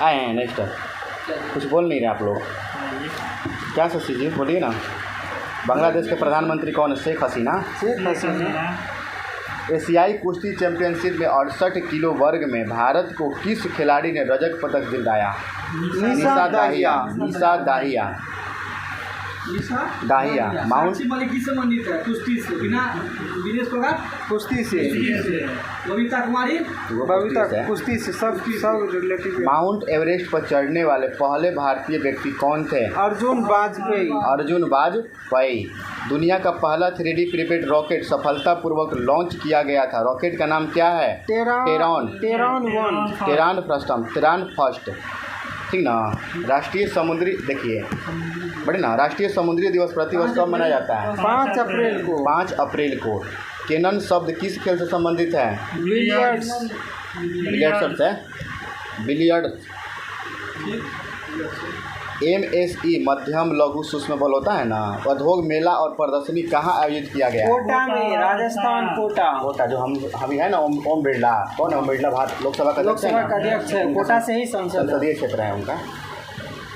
आए हैं नेक्स्ट। कुछ बोल नहीं रहे आप लोग, क्या शशि जी बोलिए ना। बांग्लादेश के प्रधानमंत्री कौन है? शेख हसीना। शेख हसीना। एशियाई कुश्ती चैंपियनशिप में 68 किलो वर्ग में भारत को किस खिलाड़ी ने रजत पदक दिलाया? निशा दाहिया। निशा दाहिया। दाहिया माउंट साक्षी मलिक किससे मंडित है? कुश्ती से। बिना विनेश फोगाट कुश्ती से। बबीता कुमारी बबीता कुश्ती से। सब रिलेटिव। माउंट एवरेस्ट पर चढ़ने वाले पहले भारतीय व्यक्ति कौन थे? अर्जुन वाजपेयी। अर्जुन वाजपेयी। दुनिया का पहला 3D प्रीपेड रॉकेट सफलतापूर्वक लॉन्च किया गया था। रॉकेट का नाम क्या है? Terrain first. ठीक ना। राष्ट्रीय समुद्री देखिए बड़े ना, राष्ट्रीय समुद्री दिवस प्रतिवर्ष कब मनाया जाता है? 5 अप्रैल को। 5 अप्रैल को। केनन शब्द किस खेल से संबंधित है? बिलियर्ड्स। बिलियर्ड्स है। बिलियर्ड्स। MSE मध्यम लघु सूक्ष्म बल होता है ना। उद्योग मेला और प्रदर्शनी कहाँ आयोजित किया गया? कोटा में, राजस्थान कोटा। कोटा जो हम है ना ओम बिरला। कौन है ओम बिरला? भारत लोकसभा का अध्यक्ष है। कोटा से ही संसदीय क्षेत्र है उनका।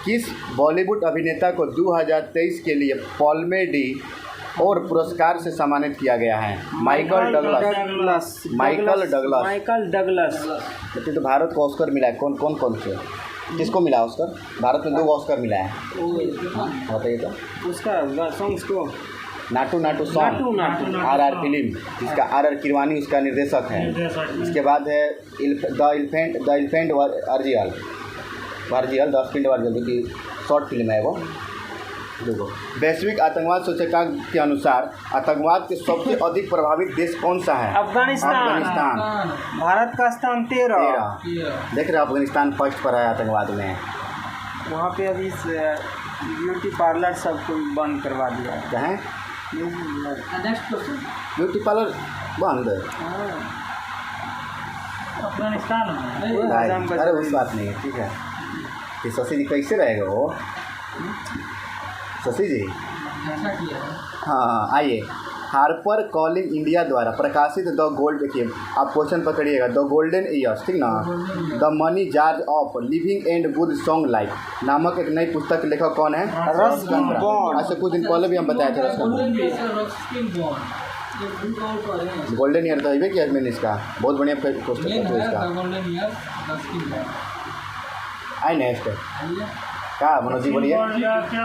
किस बॉलीवुड अभिनेता को 2023 के लिए पॉल्मे डी और पुरस्कार से सम्मानित किया गया है? Michael Douglas. तो भारत को ऑस्कर मिला है। कौन से? किसको मिला ऑस्कर? भारत में 2 ऑस्कर मिला है। बताइए तो। उसका सॉन्ग्स को नाटू सॉन्ग। RR फिल्म जिसका RR किरवानी उसका निर्देशक है। इसके बाद है द इल्फेंट वर्जियल 10 फील्ड वर्जियल जो कि शॉर्ट फिल्म है वो। देखो, वैश्विक आतंकवाद सूचकांक के अनुसार आतंकवाद के सबसे अधिक प्रभावित देश कौन सा है? अफगानिस्तान। भारत का स्थान 13। देख रहे हो अफगानिस्तान फर्स्ट पर है आतंकवाद में। वहाँ पे अभी ब्यूटी पार्लर सबको बंद करवा दिया है। क्या है? Next question. ब्यूटी पार्लर बंद? अफगानिस्तान में। अरे उस बात नहीं है, ठीक है। ये शशि जी कैसे रहेगा वो? शशि जी हाँ आइए। हार्पर कॉलिंग इंडिया द्वारा प्रकाशित द गोल्ड, देखिए आप क्वेश्चन पकड़िएगा। द गोल्डन ईयर्स, ठीक ना। The money George of living and good song life नामक एक नई पुस्तक के लेखक कौन है? Ruskin bond. आज से कुछ दिन पहले भी हम बताए थे रस्किन गोल्डन ईयर तो है कि मैंने इसका बहुत बढ़िया पुस्तक है इसका। आई नेक्स्ट क्या मनोज जी बोलिए। क्या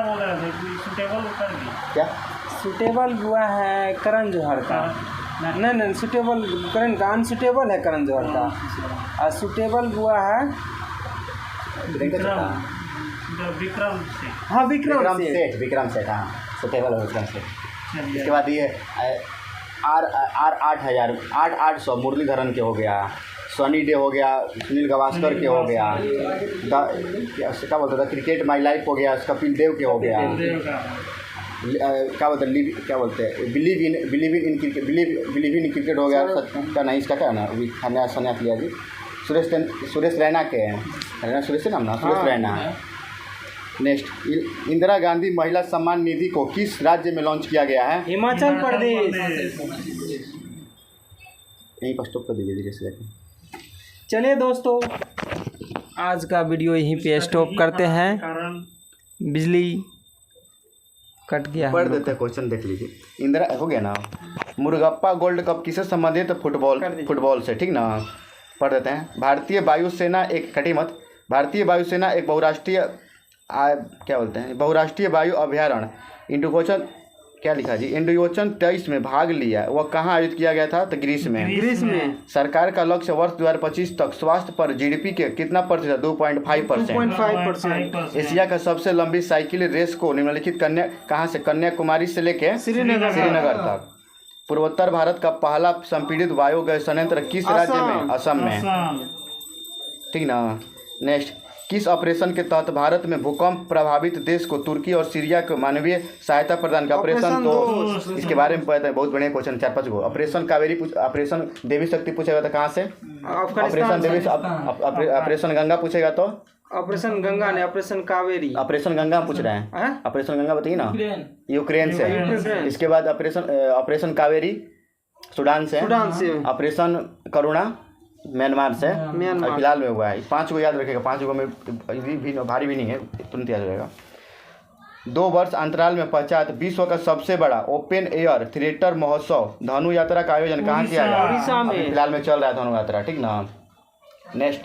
बोल रहे थे? सुटेबल कर दिया क्या? सुटेबल हुआ है करण जौहर का। नहीं सुटेबल करण का। अनसुटेबल है करण जौहर का। और सुटेबल हुआ है विक्रम सेठ। हाँ सुटेबल है विक्रम सेठ। इसके बाद ये R 800 मुरलीधरन के हो गया। सनी डे हो गया, सुनील गावस्कर के हो गया, क्या बोलते थे क्रिकेट माई लाइफ हो गया, कपिल देव के हो गया, क्या बोलते हैं बिलीव इन क्रिकेट हो गया, क्या नहीं इसका क्या ना सन्यास लिया जी, सुरेश रैना के हैं, सुरेश से नाम ना, सुरेश रैना। नेक्स्ट, इंदिरा गांधी महिला सम्मान निधि को किस राज्य में लॉन्च किया गया है? हिमाचल प्रदेश। यहीं पर स्टॉप कर दीजिए धीरे से। चलिए दोस्तों, आज का वीडियो यहीं पे स्टॉप करते हैं। बिजली कट गया, पढ़ देते हैं, क्वेश्चन देख लीजिए। इंदिरा हो गया ना। मुर्गप्पा गोल्ड कप किससे संबंधित? फुटबॉल से, ठीक ना। पढ़ देते हैं। भारतीय वायुसेना एक बहुराष्ट्रीय वायु अभ्यारण्य इंडोयोचन, क्या लिखा जी, इंडोयोचन 23 में भाग लिया। वह कहाँ आयोजित किया गया था? तो ग्रीस में। सरकार का लक्ष्य वर्ष 2025 तक स्वास्थ्य पर जीडीपी के कितना प्रतिशत? 2.5%। एशिया का सबसे लंबी साइकिल रेस को निम्नलिखित कहाँ से? कन्याकुमारी से लेकर श्रीनगर तक। पूर्वोत्तर भारत का पहला संपीड़ित वायु गैस संयंत्र किस राज्य में? असम में, ठीक ना। नेक्स्ट, किस ऑपरेशन के तहत भारत में भूकंप प्रभावित देश को तुर्की और सीरिया को मानवीय सहायता प्रदान किया? ऑपरेशन 2। इसके बारे में पता है, बहुत बढ़िया क्वेश्चन, 4-5 गो। ऑपरेशन कावेरी, ऑपरेशन देवी शक्ति पूछेगा तो कहाँ से? ऑपरेशन देवी, ऑपरेशन गंगा पूछेगा तो ऑपरेशन गंगा ने, ऑपरेशन कावेरी। ऑपरेशन गंगा पूछ रहे हैं। ऑपरेशन गंगा बताइए ना, यूक्रेन से। इसके बाद ऑपरेशन कावेरी सुडान से। ऑपरेशन करुणा म्यांमार से, फिलहाल में हुआ है। 5 को याद रखेगा, 5 को में भी भारी भी नहीं है, तुरंत याद रहेगा। 2 वर्ष अंतराल में पश्चात विश्व का सबसे बड़ा ओपन एयर थिएटर महोत्सव धनु यात्रा का आयोजन कहाँ किया गया? उड़ीसा में। फिलहाल में चल रहा है धनु यात्रा, ठीक ना। नेक्स्ट,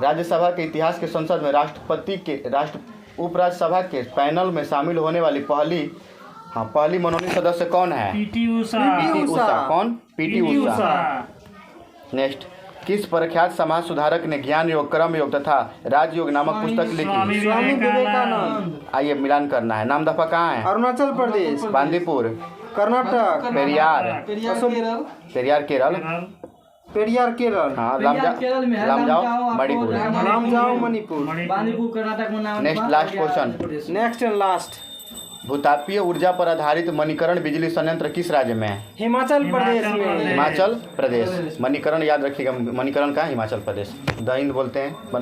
राज्यसभा के इतिहास के संसद में उपराज्यसभा के पैनल में शामिल होने वाली पहली मनोनीत सदस्य कौन है? पीटी उषा। कौन? पीटी उषा। नेक्स्ट, किस प्रख्यात समाज सुधारक ने ज्ञान योग, कर्म योग तथा राजयोग नामक पुस्तक लिखी? स्वामी विवेकानंद। आइए मिलान करना है। नाम दफा कहाँ है? अरुणाचल प्रदेश, बांदीपुर, कर्नाटक, पेरियार केरल, केरल हाँ, लामजाओ मणिपुर। बांदीपुर कर्नाटक में नाम। Next, last question. Next and last, भूतापीय ऊर्जा पर आधारित मणिकरण बिजली संयंत्र किस राज्य में है? हिमाचल प्रदेश में। हिमाचल प्रदेश। मणिकरण याद रखिएगा, मणिकरण का हिमाचल प्रदेश। द हिंद बोलते हैं।